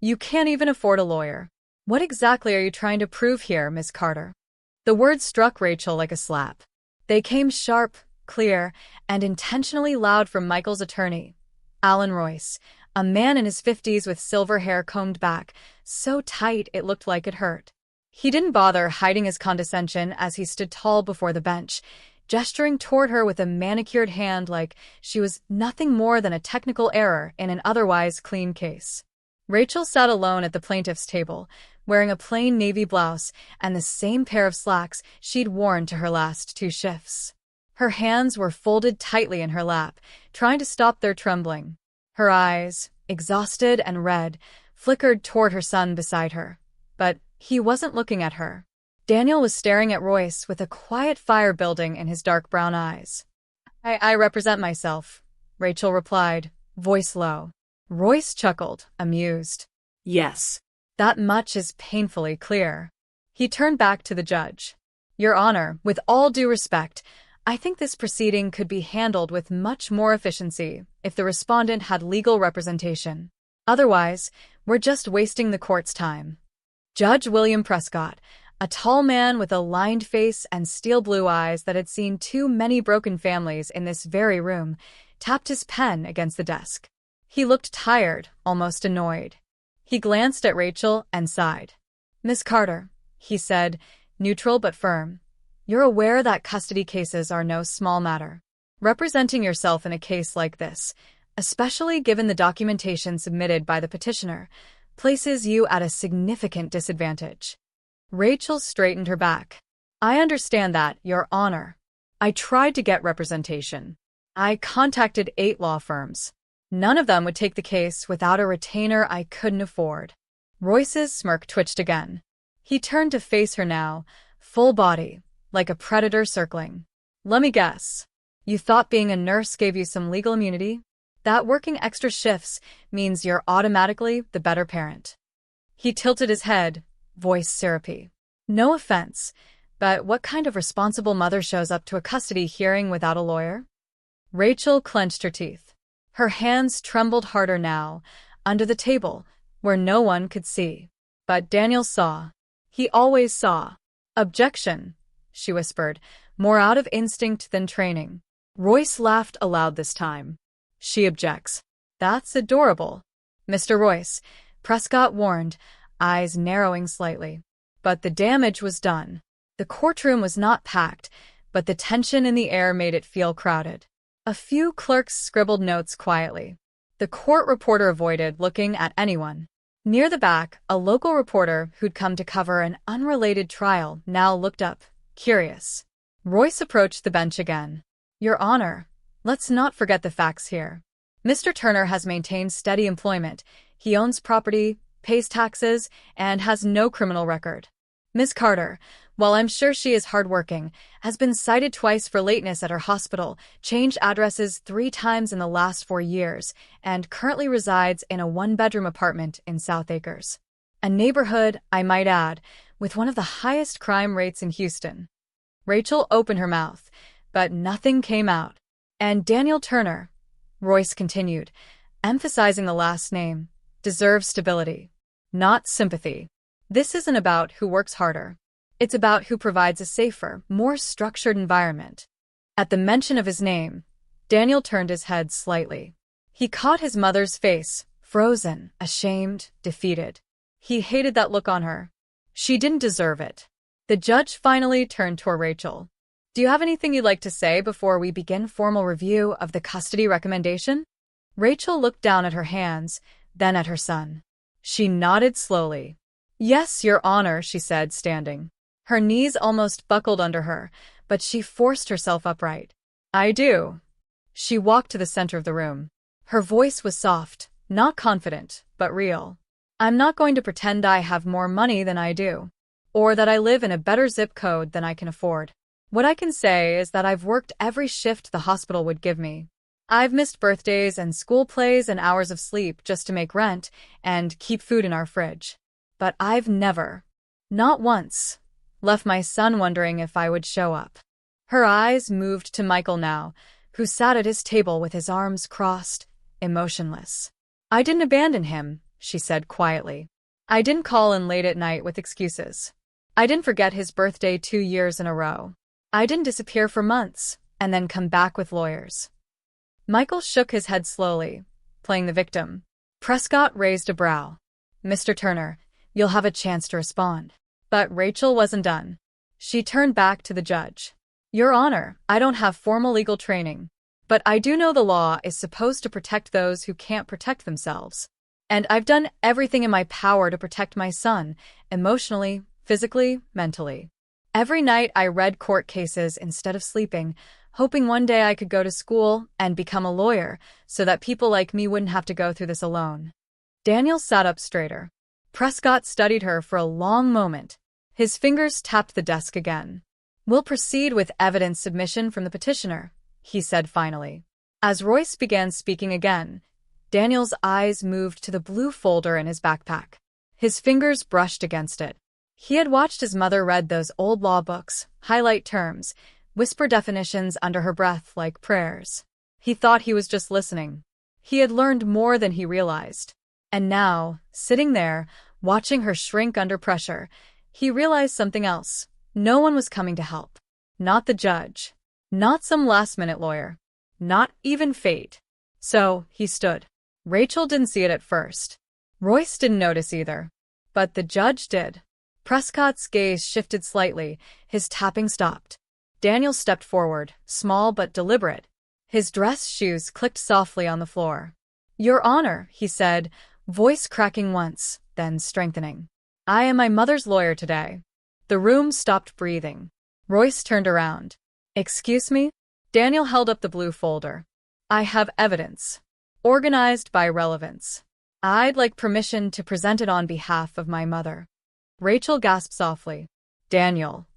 You can't even afford a lawyer. What exactly are you trying to prove here, Miss Carter? The words struck Rachel like a slap. They came sharp, clear, and intentionally loud from Michael's attorney, Alan Royce, a man in his 50s with silver hair combed back, so tight it looked like it hurt. He didn't bother hiding his condescension as he stood tall before the bench, gesturing toward her with a manicured hand like she was nothing more than a technical error in an otherwise clean case. Rachel sat alone at the plaintiff's table, wearing a plain navy blouse and the same pair of slacks she'd worn to her last 2 shifts. Her hands were folded tightly in her lap, trying to stop their trembling. Her eyes, exhausted and red, flickered toward her son beside her. But he wasn't looking at her. Daniel was staring at Royce with a quiet fire building in his dark brown eyes. I represent myself, Rachel replied, voice low. Royce chuckled, amused. Yes. That much is painfully clear. He turned back to the judge. Your Honor, with all due respect, I think this proceeding could be handled with much more efficiency if the respondent had legal representation. Otherwise, we're just wasting the court's time. Judge William Prescott, a tall man with a lined face and steel blue eyes that had seen too many broken families in this very room, tapped his pen against the desk. He looked tired, almost annoyed. He glanced at Rachel and sighed. Miss Carter, he said, neutral but firm, you're aware that custody cases are no small matter. Representing yourself in a case like this, especially given the documentation submitted by the petitioner, places you at a significant disadvantage. Rachel straightened her back. I understand that, Your Honor. I tried to get representation. I contacted 8 law firms. None of them would take the case without a retainer I couldn't afford. Royce's smirk twitched again. He turned to face her now, full body, like a predator circling. Let me guess. You thought being a nurse gave you some legal immunity? That working extra shifts means you're automatically the better parent. He tilted his head, voice syrupy. No offense, but what kind of responsible mother shows up to a custody hearing without a lawyer? Rachel clenched her teeth. Her hands trembled harder now, under the table, where no one could see. But Daniel saw. He always saw. Objection, she whispered, more out of instinct than training. Royce laughed aloud this time. She objects. That's adorable. Mr. Royce, Prescott warned, eyes narrowing slightly. But the damage was done. The courtroom was not packed, but the tension in the air made it feel crowded. A few clerks scribbled notes quietly. The court reporter avoided looking at anyone. Near the back, a local reporter who'd come to cover an unrelated trial now looked up, curious. Royce approached the bench again. Your Honor, let's not forget the facts here. Mr. Turner has maintained steady employment. He owns property, pays taxes, and has no criminal record. Ms. Carter, while I'm sure she is hardworking, has been cited twice for lateness at her hospital, changed addresses 3 times in the last 4 years, and currently resides in a 1-bedroom apartment in South Acres. A neighborhood, I might add, with one of the highest crime rates in Houston. Rachel opened her mouth, but nothing came out. And Daniel Turner, Royce continued, emphasizing the last name, deserves stability, not sympathy. This isn't about who works harder. It's about who provides a safer, more structured environment. At the mention of his name, Daniel turned his head slightly. He caught his mother's face, frozen, ashamed, defeated. He hated that look on her. She didn't deserve it. The judge finally turned toward Rachel. Do you have anything you'd like to say before we begin formal review of the custody recommendation? Rachel looked down at her hands, then at her son. She nodded slowly. Yes, Your Honor, she said, standing. Her knees almost buckled under her, but she forced herself upright. I do. She walked to the center of the room. Her voice was soft, not confident, but real. I'm not going to pretend I have more money than I do, or that I live in a better zip code than I can afford. What I can say is that I've worked every shift the hospital would give me. I've missed birthdays and school plays and hours of sleep just to make rent and keep food in our fridge. But I've never, not once, left my son wondering if I would show up. Her eyes moved to Michael now, who sat at his table with his arms crossed, emotionless. I didn't abandon him, she said quietly. I didn't call in late at night with excuses. I didn't forget his birthday 2 years in a row. I didn't disappear for months and then come back with lawyers. Michael shook his head slowly, playing the victim. Prescott raised a brow. Mr. Turner, you'll have a chance to respond. But Rachel wasn't done. She turned back to the judge. Your Honor, I don't have formal legal training, but I do know the law is supposed to protect those who can't protect themselves. And I've done everything in my power to protect my son, emotionally, physically, mentally. Every night I read court cases instead of sleeping, hoping one day I could go to school and become a lawyer so that people like me wouldn't have to go through this alone. Daniel sat up straighter. Prescott studied her for a long moment. His fingers tapped the desk again. We'll proceed with evidence submission from the petitioner, he said finally. As Royce began speaking again, Daniel's eyes moved to the blue folder in his backpack. His fingers brushed against it. He had watched his mother read those old law books, highlight terms, whisper definitions under her breath like prayers. He thought he was just listening. He had learned more than he realized. And now, sitting there, watching her shrink under pressure, he realized something else. No one was coming to help. Not the judge. Not some last-minute lawyer. Not even fate. So, he stood. Rachel didn't see it at first. Royce didn't notice either. But the judge did. Prescott's gaze shifted slightly. His tapping stopped. Daniel stepped forward, small but deliberate. His dress shoes clicked softly on the floor. Your Honor, he said, voice cracking once, then strengthening. I am my mother's lawyer today. The room stopped breathing. Royce turned around. Excuse me? Daniel held up the blue folder. I have evidence. Organized by relevance. I'd like permission to present it on behalf of my mother. Rachel gasped softly. Daniel.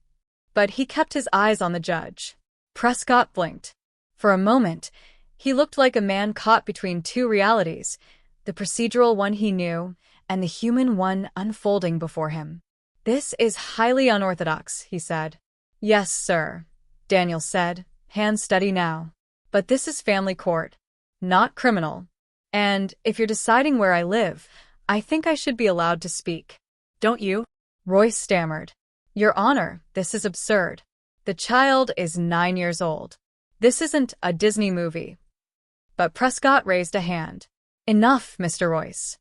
But he kept his eyes on the judge. Prescott blinked. For a moment, he looked like a man caught between two realities, the procedural one he knew, and the human one unfolding before him. This is highly unorthodox, he said. Yes, sir, Daniel said, hands steady now. But this is family court, not criminal. And if you're deciding where I live, I think I should be allowed to speak. Don't you? Royce stammered. Your Honor, this is absurd. The child is 9 years old. This isn't a Disney movie. But Prescott raised a hand. Enough, Mr. Royce.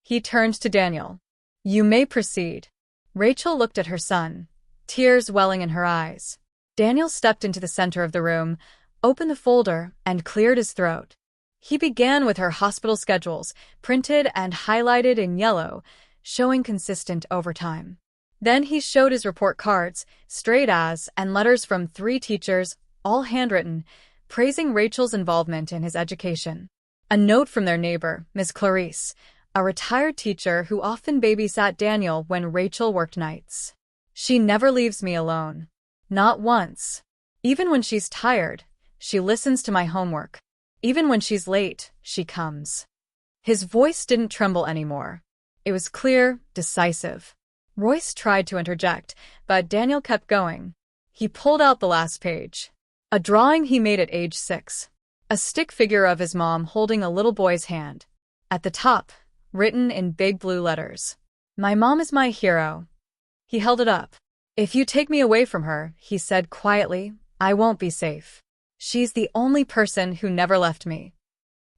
He turned to Daniel. You may proceed. Rachel looked at her son, tears welling in her eyes. Daniel stepped into the center of the room, opened the folder, and cleared his throat. He began with her hospital schedules, printed and highlighted in yellow, showing consistent overtime. Then he showed his report cards, straight A's, and letters from 3 teachers, all handwritten, praising Rachel's involvement in his education. A note from their neighbor, Ms. Clarice, a retired teacher who often babysat Daniel when Rachel worked nights. She never leaves me alone. Not once. Even when she's tired, she listens to my homework. Even when she's late, she comes. His voice didn't tremble anymore. It was clear, decisive. Royce tried to interject, but Daniel kept going. He pulled out the last page. A drawing he made at age 6. A stick figure of his mom holding a little boy's hand. At the top, written in big blue letters. My mom is my hero. He held it up. If you take me away from her, he said quietly, I won't be safe. She's the only person who never left me.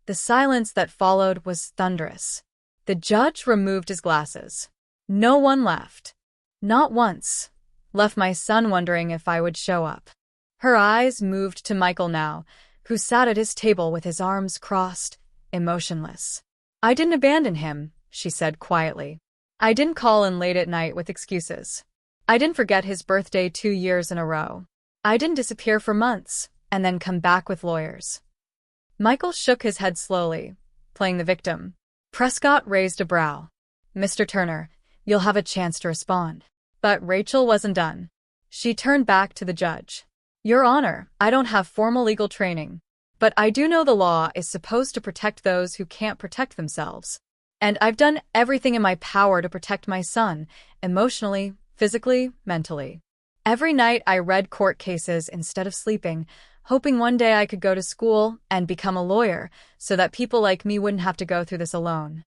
The silence that followed was thunderous. The judge removed his glasses. No one left. Not once. Left my son wondering if I would show up. Her eyes moved to Michael now, who sat at his table with his arms crossed, emotionless. I didn't abandon him, she said quietly. I didn't call in late at night with excuses. I didn't forget his birthday 2 years in a row. I didn't disappear for months and then come back with lawyers. Michael shook his head slowly, playing the victim. Prescott raised a brow. Mr. Turner, you'll have a chance to respond. But Rachel wasn't done. She turned back to the judge. Your Honor, I don't have formal legal training, but I do know the law is supposed to protect those who can't protect themselves. And I've done everything in my power to protect my son, emotionally, physically, mentally. Every night I read court cases instead of sleeping, hoping one day I could go to school and become a lawyer so that people like me wouldn't have to go through this alone.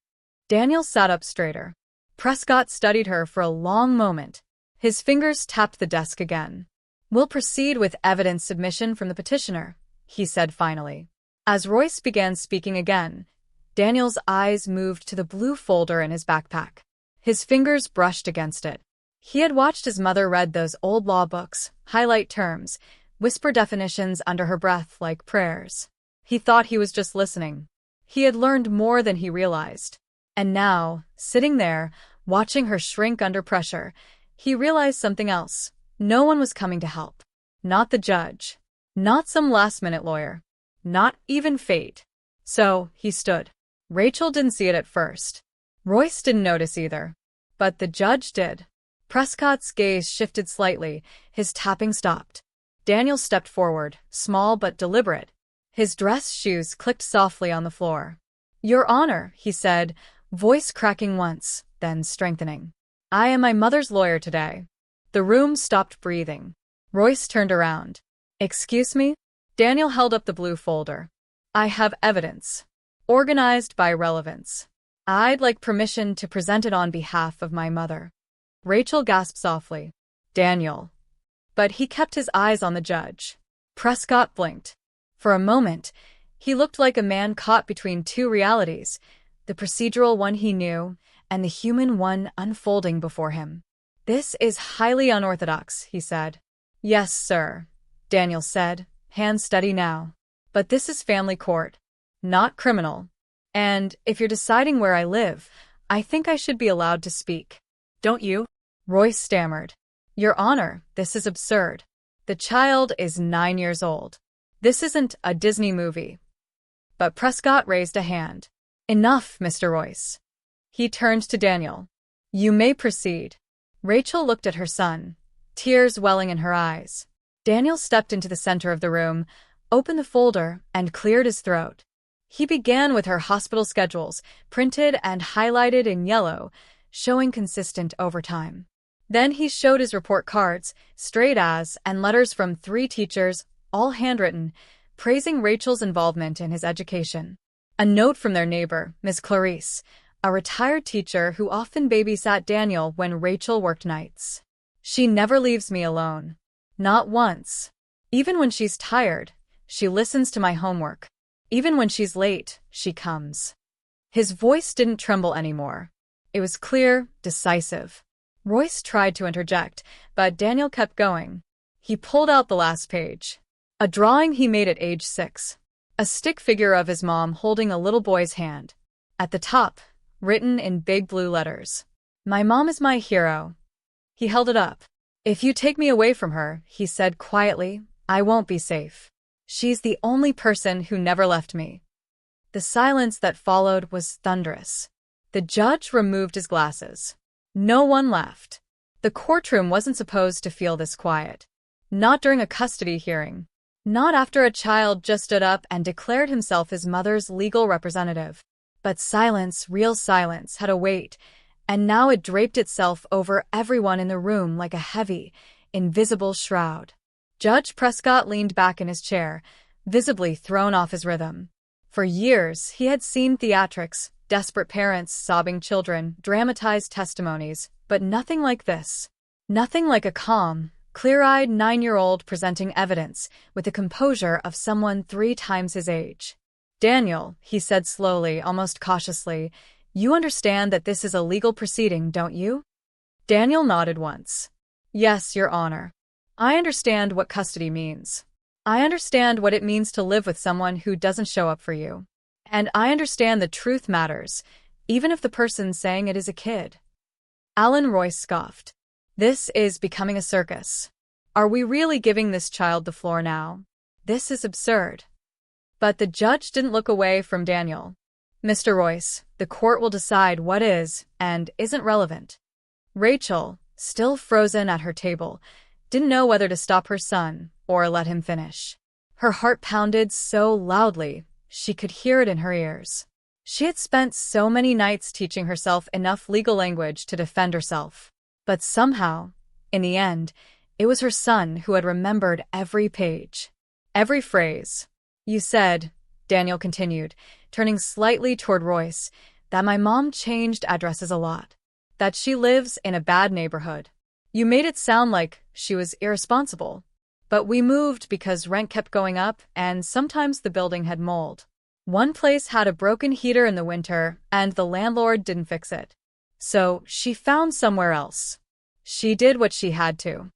Daniel sat up straighter. Prescott studied her for a long moment. His fingers tapped the desk again. "We'll proceed with evidence submission from the petitioner," he said finally. As Royce began speaking again, Daniel's eyes moved to the blue folder in his backpack. His fingers brushed against it. He had watched his mother read those old law books, highlight terms, whisper definitions under her breath like prayers. He thought he was just listening. He had learned more than he realized. And now, sitting there, watching her shrink under pressure, he realized something else. No one was coming to help. Not the judge. Not some last-minute lawyer. Not even fate. So, he stood. Rachel didn't see it at first. Royce didn't notice either. But the judge did. Prescott's gaze shifted slightly. His tapping stopped. Daniel stepped forward, small but deliberate. His dress shoes clicked softly on the floor. "Your Honor," he said, voice cracking once, then strengthening. "I am my mother's lawyer today." The room stopped breathing. Royce turned around. "Excuse me?" Daniel held up the blue folder. "I have evidence. Organized by relevance. I'd like permission to present it on behalf of my mother." Rachel gasped softly. "Daniel." But he kept his eyes on the judge. Prescott blinked. For a moment, he looked like a man caught between two realities, the procedural one he knew, and the human one unfolding before him. "This is highly unorthodox," he said. "Yes, sir," Daniel said, hands steady now. "But this is family court, not criminal. And if you're deciding where I live, I think I should be allowed to speak. Don't you?" Royce stammered. "Your Honor, this is absurd. The child is 9 years old. This isn't a Disney movie." But Prescott raised a hand. "Enough, Mr. Royce." He turned to Daniel. "You may proceed." Rachel looked at her son, tears welling in her eyes. Daniel stepped into the center of the room, opened the folder, and cleared his throat. He began with her hospital schedules, printed and highlighted in yellow, showing consistent overtime. Then he showed his report cards, straight A's, and letters from 3 teachers, all handwritten, praising Rachel's involvement in his education. A note from their neighbor, Ms. Clarice, a retired teacher who often babysat Daniel when Rachel worked nights. "She never leaves me alone. Not once. Even when she's tired, she listens to my homework. Even when she's late, she comes." His voice didn't tremble anymore. It was clear, decisive. Royce tried to interject, but Daniel kept going. He pulled out the last page. A drawing he made at age 6. A stick figure of his mom holding a little boy's hand. At the top, written in big blue letters, "My mom is my hero." He held it up. "If you take me away from her," he said quietly, "I won't be safe. She's the only person who never left me." The silence that followed was thunderous. The judge removed his glasses. No one left. The courtroom wasn't supposed to feel this quiet. Not during a custody hearing. Not after a child just stood up and declared himself his mother's legal representative. But silence, real silence, had a weight, and now it draped itself over everyone in the room like a heavy, invisible shroud. Judge Prescott leaned back in his chair, visibly thrown off his rhythm. For years, he had seen theatrics, desperate parents, sobbing children, dramatized testimonies, but nothing like this. Nothing like a calm, clear-eyed 9-year-old presenting evidence with the composure of someone 3 times his age. "Daniel," he said slowly, almost cautiously, "you understand that this is a legal proceeding, don't you?" Daniel nodded once. "Yes, Your Honor. I understand what custody means. I understand what it means to live with someone who doesn't show up for you. And I understand the truth matters, even if the person saying it is a kid." Alan Royce scoffed. "This is becoming a circus. Are we really giving this child the floor now? This is absurd." But the judge didn't look away from Daniel. "Mr. Royce, the court will decide what is and isn't relevant." Rachel, still frozen at her table, didn't know whether to stop her son or let him finish. Her heart pounded so loudly, she could hear it in her ears. She had spent so many nights teaching herself enough legal language to defend herself. But somehow, in the end, it was her son who had remembered every page, every phrase. "You said," Daniel continued, turning slightly toward Royce, that my mom changed addresses a lot, that she lives in a bad neighborhood. You made it sound like she was irresponsible. But we moved because rent kept going up and sometimes the building had mold. One place had a broken heater in the winter and the landlord didn't fix it. So she found somewhere else. She did what she had to.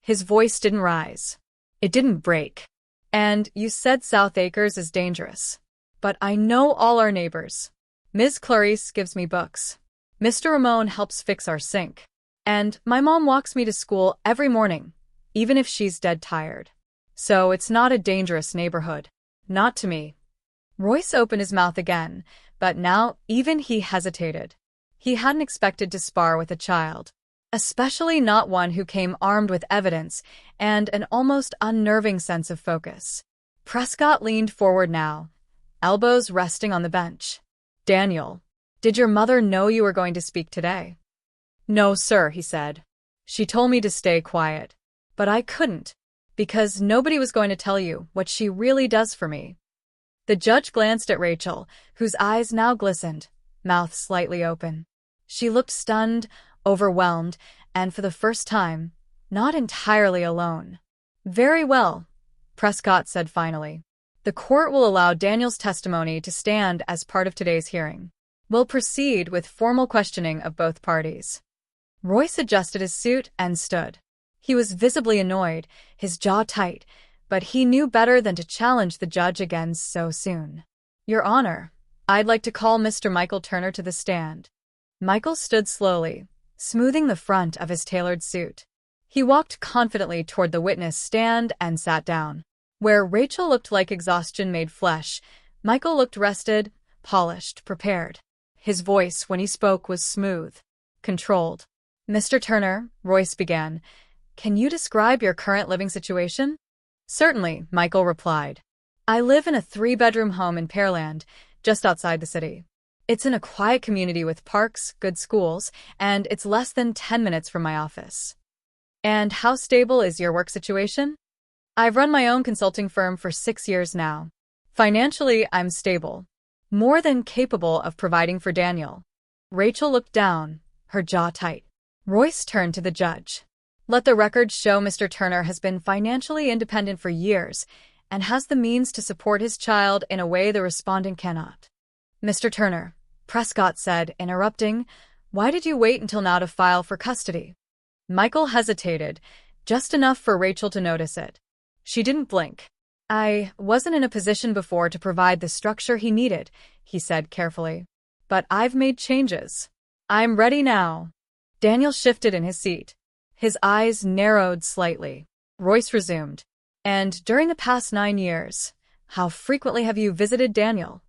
His voice didn't rise. It didn't break. And you said South Acres is dangerous. But I know all our neighbors. Ms. Clarice gives me books. Mr. Ramon helps fix our sink. And my mom walks me to school every morning, even if she's dead tired. So it's not a dangerous neighborhood. Not to me. Royce opened his mouth again, but now even he hesitated. He hadn't expected to spar with a child, especially not one who came armed with evidence and an almost unnerving sense of focus. Prescott leaned forward now, elbows resting on the bench. Daniel, did your mother know you were going to speak today? No, sir, he said. She told me to stay quiet. But I couldn't, because nobody was going to tell you what she really does for me. The judge glanced at Rachel, whose eyes now glistened, mouth slightly open. She looked stunned, overwhelmed, and for the first time, not entirely alone. Very well, Prescott said finally. The court will allow Daniel's testimony to stand as part of today's hearing. We'll proceed with formal questioning of both parties. Royce adjusted his suit and stood. He was visibly annoyed, his jaw tight, but he knew better than to challenge the judge again so soon. Your Honor, I'd like to call Mr. Michael Turner to the stand. Michael stood slowly, smoothing the front of his tailored suit. He walked confidently toward the witness stand and sat down. Where Rachel looked like exhaustion made flesh, Michael looked rested, polished, prepared. His voice, when he spoke, was smooth, controlled. Mr. Turner, Royce began, can you describe your current living situation? Certainly, Michael replied. I live in a 3-bedroom home in Pearland, just outside the city. It's in a quiet community with parks, good schools, and it's less than 10 minutes from my office. And how stable is your work situation? I've run my own consulting firm for 6 years now. Financially, I'm stable, more than capable of providing for Daniel. Rachel looked down, her jaw tight. Royce turned to the judge. Let the record show Mr. Turner has been financially independent for years and has the means to support his child in a way the respondent cannot. Mr. Turner, Prescott said, interrupting, why did you wait until now to file for custody? Michael hesitated, just enough for Rachel to notice it. She didn't blink. I wasn't in a position before to provide the structure he needed, he said carefully. But I've made changes. I'm ready now. Daniel shifted in his seat. His eyes narrowed slightly. Royce resumed. And during the past 9 years, how frequently have you visited Daniel?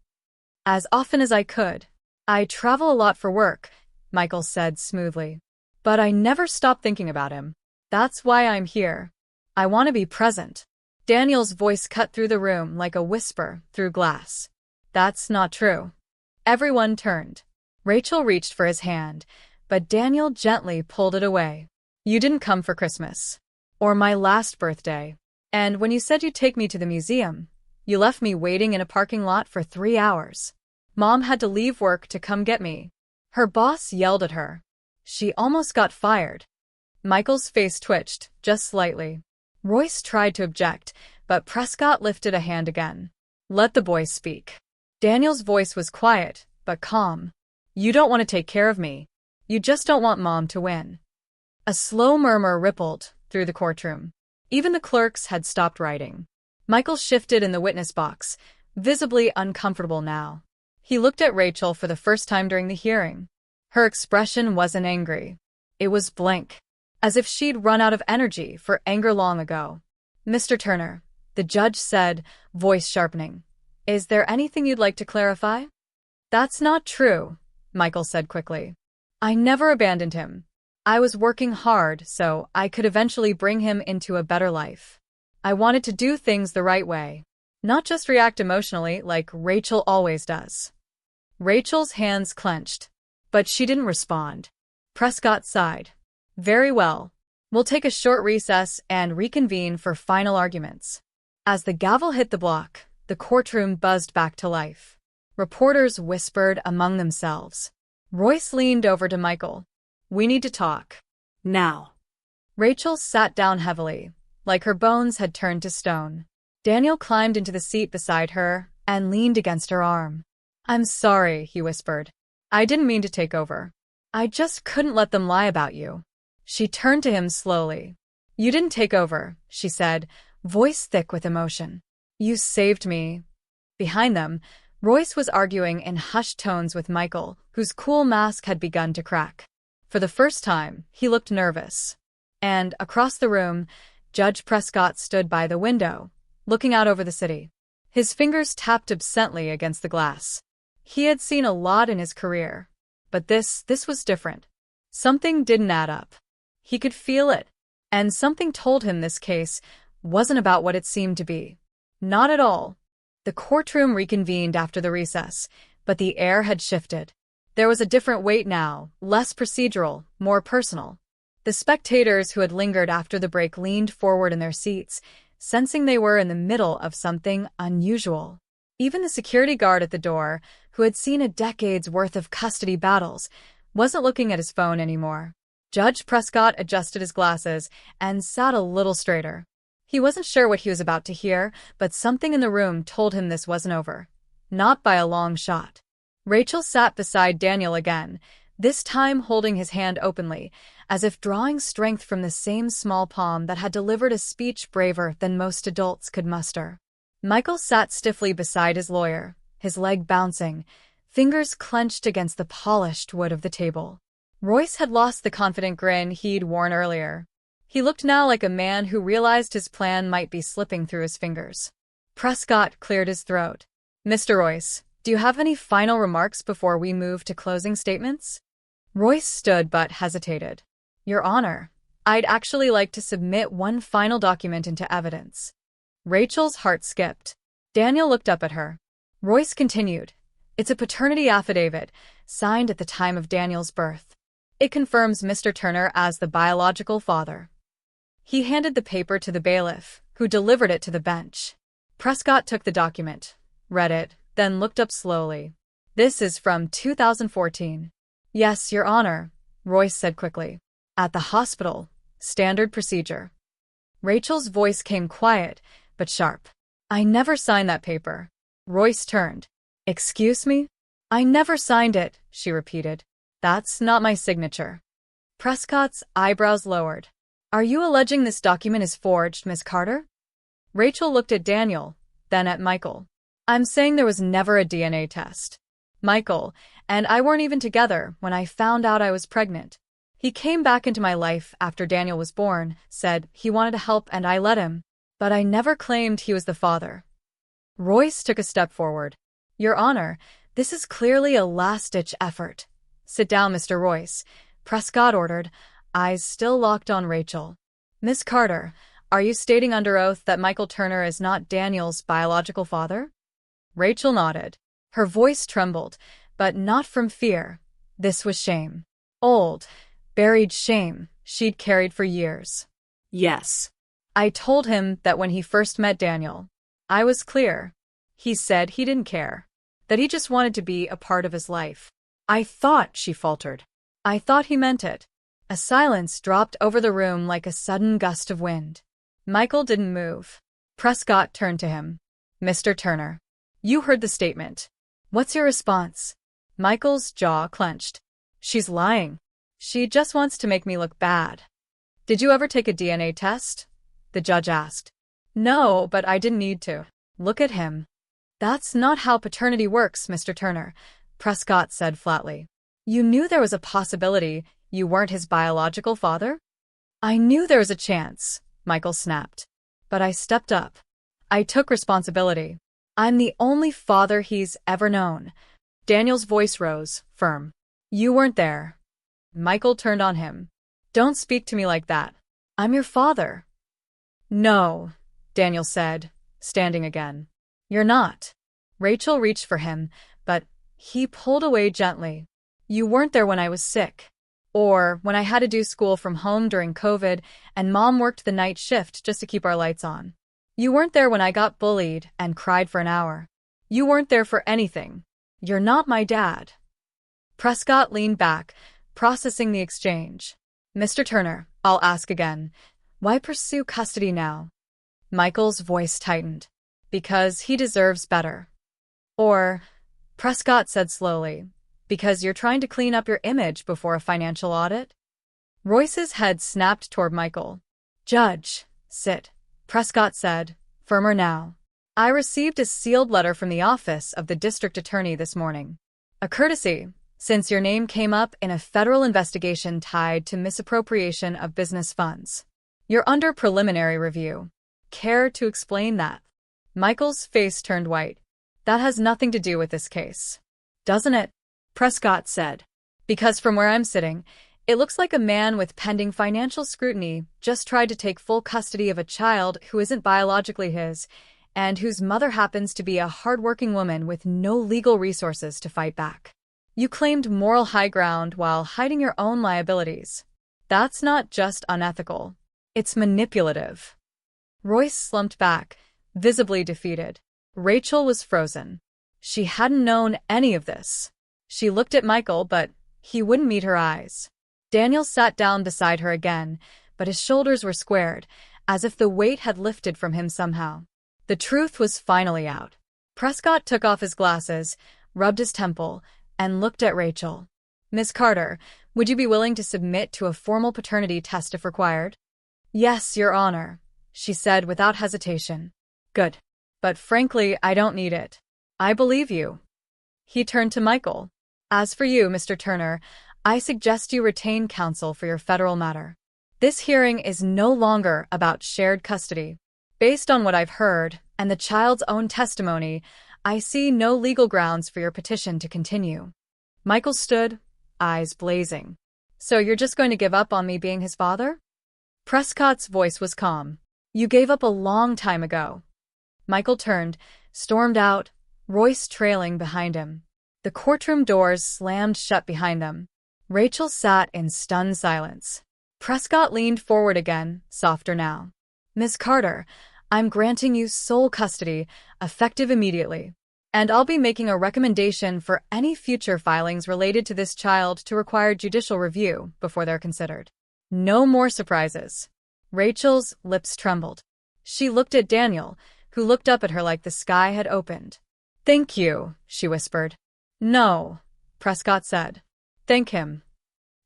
As often as I could. I travel a lot for work, Michael said smoothly. But I never stop thinking about him. That's why I'm here. I want to be present. Daniel's voice cut through the room like a whisper through glass. That's not true. Everyone turned. Rachel reached for his hand, but Daniel gently pulled it away. You didn't come for Christmas. Or my last birthday. And when you said you'd take me to the museum, you left me waiting in a parking lot for 3 hours. Mom had to leave work to come get me. Her boss yelled at her. She almost got fired. Michael's face twitched, just slightly. Royce tried to object, but Prescott lifted a hand again. Let the boy speak. Daniel's voice was quiet, but calm. You don't want to take care of me. You just don't want Mom to win. A slow murmur rippled through the courtroom. Even the clerks had stopped writing. Michael shifted in the witness box, visibly uncomfortable now. He looked at Rachel for the first time during the hearing. Her expression wasn't angry. It was blank, as if she'd run out of energy for anger long ago. Mr. Turner, the judge said, voice sharpening. Is there anything you'd like to clarify? That's not true, Michael said quickly. I never abandoned him. I was working hard so I could eventually bring him into a better life. I wanted to do things the right way, not just react emotionally like Rachel always does. Rachel's hands clenched, but she didn't respond. Prescott sighed. Very well. We'll take a short recess and reconvene for final arguments. As the gavel hit the block, the courtroom buzzed back to life. Reporters whispered among themselves. Royce leaned over to Michael. "We need to talk. Now." Rachel sat down heavily, like her bones had turned to stone. Daniel climbed into the seat beside her and leaned against her arm. "I'm sorry," he whispered. "I didn't mean to take over. I just couldn't let them lie about you." She turned to him slowly. "You didn't take over," she said, voice thick with emotion. "You saved me." Behind them, Royce was arguing in hushed tones with Michael, whose cool mask had begun to crack. For the first time, he looked nervous. And, across the room, Judge Prescott stood by the window, looking out over the city. His fingers tapped absently against the glass. He had seen a lot in his career. But this was different. Something didn't add up. He could feel it. And something told him this case wasn't about what it seemed to be. Not at all. The courtroom reconvened after the recess, but the air had shifted. There was a different weight now, less procedural, more personal. The spectators who had lingered after the break leaned forward in their seats, sensing they were in the middle of something unusual. Even the security guard at the door, who had seen a decade's worth of custody battles, wasn't looking at his phone anymore. Judge Prescott adjusted his glasses and sat a little straighter. He wasn't sure what he was about to hear, but something in the room told him this wasn't over. Not by a long shot. Rachel sat beside Daniel again, this time holding his hand openly, as if drawing strength from the same small palm that had delivered a speech braver than most adults could muster. Michael sat stiffly beside his lawyer, his leg bouncing, fingers clenched against the polished wood of the table. Royce had lost the confident grin he'd worn earlier. He looked now like a man who realized his plan might be slipping through his fingers. Prescott cleared his throat. "Mr. Royce, do you have any final remarks before we move to closing statements?" Royce stood but hesitated. "Your Honor, I'd actually like to submit one final document into evidence." Rachel's heart skipped. Daniel looked up at her. Royce continued. "It's a paternity affidavit, signed at the time of Daniel's birth. It confirms Mr. Turner as the biological father." He handed the paper to the bailiff, who delivered it to the bench. Prescott took the document, read it, then looked up slowly. "This is from 2014. "Yes, Your Honor," Royce said quickly. "At the hospital. Standard procedure." Rachel's voice came quiet, but sharp. "I never signed that paper." Royce turned. "Excuse me?" "I never signed it," she repeated. "That's not my signature." Prescott's eyebrows lowered. "Are you alleging this document is forged, Miss Carter?" Rachel looked at Daniel, then at Michael. "I'm saying there was never a DNA test. Michael and I weren't even together when I found out I was pregnant. He came back into my life after Daniel was born, said he wanted to help and I let him. But I never claimed he was the father." Royce took a step forward. "Your Honor, this is clearly a last-ditch effort." "Sit down, Mr. Royce," Prescott ordered, eyes still locked on Rachel. "Miss Carter, are you stating under oath that Michael Turner is not Daniel's biological father?" Rachel nodded. Her voice trembled, but not from fear. This was shame. Old, buried shame she'd carried for years. "Yes. I told him that when he first met Daniel. I was clear. He said he didn't care. That he just wanted to be a part of his life. I thought," she faltered. "I thought he meant it." A silence dropped over the room like a sudden gust of wind. Michael didn't move. Prescott turned to him. "Mr. Turner, you heard the statement. What's your response?" Michael's jaw clenched. "She's lying. She just wants to make me look bad." "Did you ever take a DNA test?" the judge asked. "No, but I didn't need to." "Look at him." "That's not how paternity works, Mr. Turner," Prescott said flatly. "You knew there was a possibility you weren't his biological father?" "I knew there was a chance," Michael snapped. "But I stepped up. I took responsibility. I'm the only father he's ever known." Daniel's voice rose, firm. "You weren't there." Michael turned on him. "Don't speak to me like that. I'm your father." "No," Daniel said, standing again. "You're not." Rachel reached for him, but he pulled away gently. "You weren't there when I was sick. Or when I had to do school from home during COVID and Mom worked the night shift just to keep our lights on. You weren't there when I got bullied and cried for an hour. You weren't there for anything." You're not my dad. Prescott leaned back, processing the exchange. Mr. Turner, I'll ask again. Why pursue custody now? Michael's voice tightened. Because he deserves better. Or, Prescott said slowly, because you're trying to clean up your image before a financial audit? Royce's head snapped toward Michael. Judge, sit, Prescott said, firmer now. I received a sealed letter from the office of the district attorney this morning. A courtesy, since your name came up in a federal investigation tied to misappropriation of business funds. You're under preliminary review. Care to explain that? Michael's face turned white. That has nothing to do with this case. Doesn't it? Prescott said. Because from where I'm sitting, it looks like a man with pending financial scrutiny just tried to take full custody of a child who isn't biologically his, and whose mother happens to be a hardworking woman with no legal resources to fight back. You claimed moral high ground while hiding your own liabilities. That's not just unethical. It's manipulative. Royce slumped back, visibly defeated. Rachel was frozen. She hadn't known any of this. She looked at Michael, but he wouldn't meet her eyes. Daniel sat down beside her again, but his shoulders were squared, as if the weight had lifted from him somehow. The truth was finally out. Prescott took off his glasses, rubbed his temple, and looked at Rachel. Miss Carter, would you be willing to submit to a formal paternity test if required? Yes, Your Honor, she said without hesitation. Good. But frankly, I don't need it. I believe you. He turned to Michael. As for you, Mr. Turner, I suggest you retain counsel for your federal matter. This hearing is no longer about shared custody. Based on what I've heard, and the child's own testimony, I see no legal grounds for your petition to continue. Michael stood, eyes blazing. So you're just going to give up on me being his father? Prescott's voice was calm. You gave up a long time ago. Michael turned, stormed out, Royce trailing behind him. The courtroom doors slammed shut behind them. Rachel sat in stunned silence. Prescott leaned forward again, softer now. Miss Carter, I'm granting you sole custody, effective immediately. And I'll be making a recommendation for any future filings related to this child to require judicial review before they're considered. No more surprises. Rachel's lips trembled. She looked at Daniel, who looked up at her like the sky had opened. Thank you, she whispered. No, Prescott said. Thank him.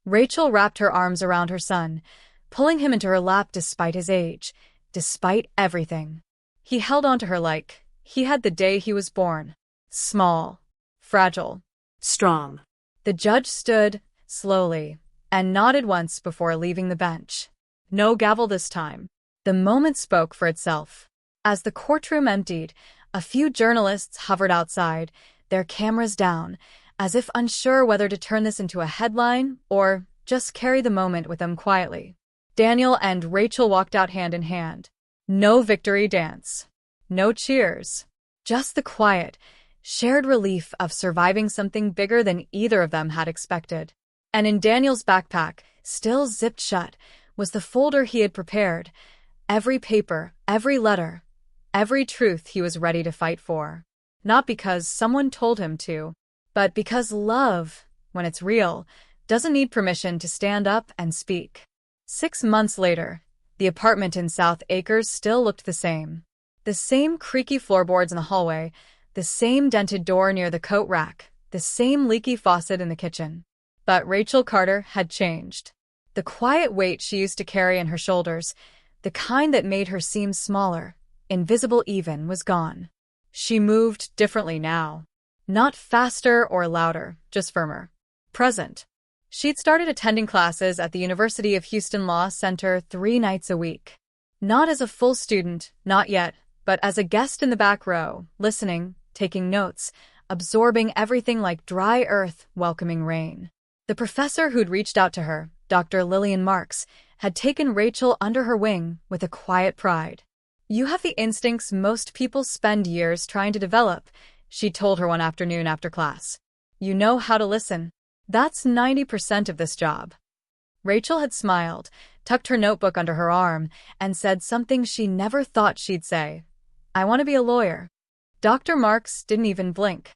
Rachel wrapped her arms around her son, pulling him into her lap despite his age, despite everything. He held onto her like he had the day he was born. Small, fragile, strong. The judge stood, slowly, and nodded once before leaving the bench. No gavel this time. The moment spoke for itself. As the courtroom emptied, a few journalists hovered outside, their cameras down, as if unsure whether to turn this into a headline or just carry the moment with them quietly. Daniel and Rachel walked out hand in hand. No victory dance. No cheers. Just the quiet, shared relief of surviving something bigger than either of them had expected. And in Daniel's backpack, still zipped shut, was the folder he had prepared. Every paper, every letter, every truth he was ready to fight for. Not because someone told him to, but because love, when it's real, doesn't need permission to stand up and speak. 6 months later, the apartment in South Acres still looked the same. The same creaky floorboards in the hallway, the same dented door near the coat rack, the same leaky faucet in the kitchen. But Rachel Carter had changed. The quiet weight she used to carry on her shoulders, the kind that made her seem smaller, invisible even, was gone. She moved differently now. Not faster or louder, just firmer. Present. She'd started attending classes at the University of Houston Law Center 3 nights a week. Not as a full student, not yet, but as a guest in the back row, listening, taking notes, absorbing everything like dry earth welcoming rain. The professor who'd reached out to her, Dr. Lillian Marks, had taken Rachel under her wing with a quiet pride. You have the instincts most people spend years trying to develop, she told her one afternoon after class. You know how to listen. That's 90% of this job. Rachel had smiled, tucked her notebook under her arm, and said something she never thought she'd say. I want to be a lawyer. Dr. Marks didn't even blink.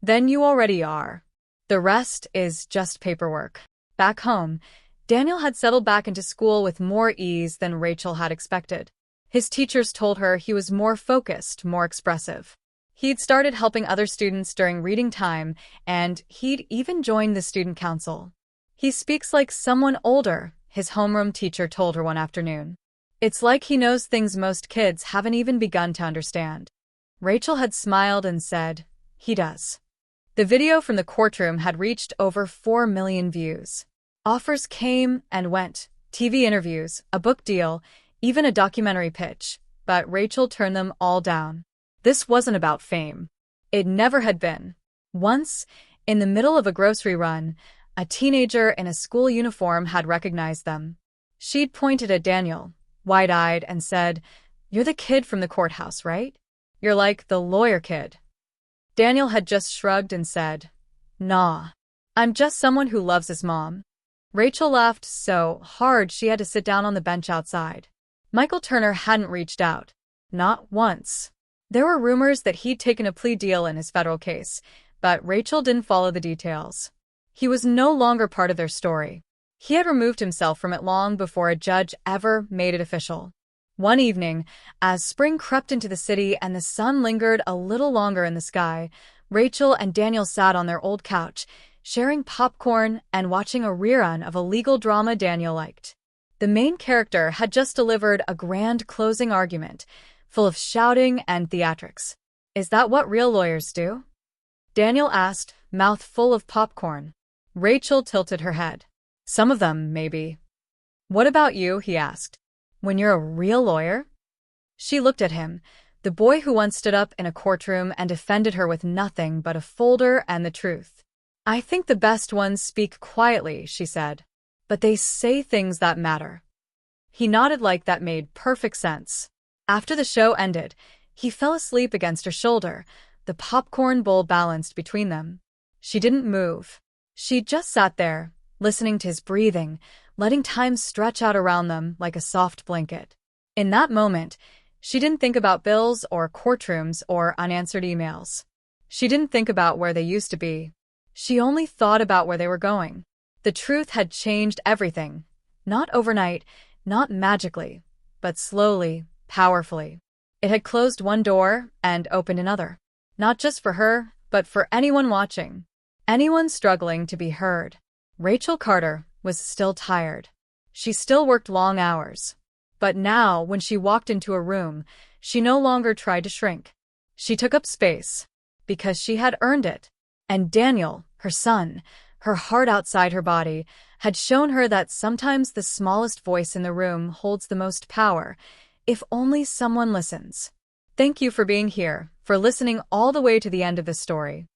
Then you already are. The rest is just paperwork. Back home, Daniel had settled back into school with more ease than Rachel had expected. His teachers told her he was more focused, more expressive. He'd started helping other students during reading time, and he'd even joined the student council. He speaks like someone older, his homeroom teacher told her one afternoon. It's like he knows things most kids haven't even begun to understand. Rachel had smiled and said, "He does." The video from the courtroom had reached over 4 million views. Offers came and went, TV interviews, a book deal, even a documentary pitch, but Rachel turned them all down. This wasn't about fame. It never had been. Once, in the middle of a grocery run, a teenager in a school uniform had recognized them. She'd pointed at Daniel, wide-eyed, and said, "You're the kid from the courthouse, right? You're like the lawyer kid." Daniel had just shrugged and said, "Nah, I'm just someone who loves his mom." Rachel laughed so hard she had to sit down on the bench outside. Michael Turner hadn't reached out. Not once. There were rumors that he'd taken a plea deal in his federal case, but Rachel didn't follow the details. He was no longer part of their story. He had removed himself from it long before a judge ever made it official. One evening, as spring crept into the city and the sun lingered a little longer in the sky, Rachel and Daniel sat on their old couch, sharing popcorn and watching a rerun of a legal drama Daniel liked. The main character had just delivered a grand closing argument, full of shouting and theatrics. "Is that what real lawyers do?" Daniel asked, mouth full of popcorn. Rachel tilted her head. "Some of them, maybe." "What about you?" he asked. "When you're a real lawyer?" She looked at him, the boy who once stood up in a courtroom and defended her with nothing but a folder and the truth. "I think the best ones speak quietly," she said. "But they say things that matter." He nodded like that made perfect sense. After the show ended, he fell asleep against her shoulder, the popcorn bowl balanced between them. She didn't move. She just sat there, listening to his breathing, letting time stretch out around them like a soft blanket. In that moment, she didn't think about bills or courtrooms or unanswered emails. She didn't think about where they used to be. She only thought about where they were going. The truth had changed everything. Not overnight, not magically, but slowly, powerfully. It had closed one door and opened another. Not just for her, but for anyone watching. Anyone struggling to be heard. Rachel Carter was still tired. She still worked long hours. But now, when she walked into a room, she no longer tried to shrink. She took up space, because she had earned it. And Daniel, her son, her heart outside her body, had shown her that sometimes the smallest voice in the room holds the most power, if only someone listens. Thank you for being here, for listening all the way to the end of this story.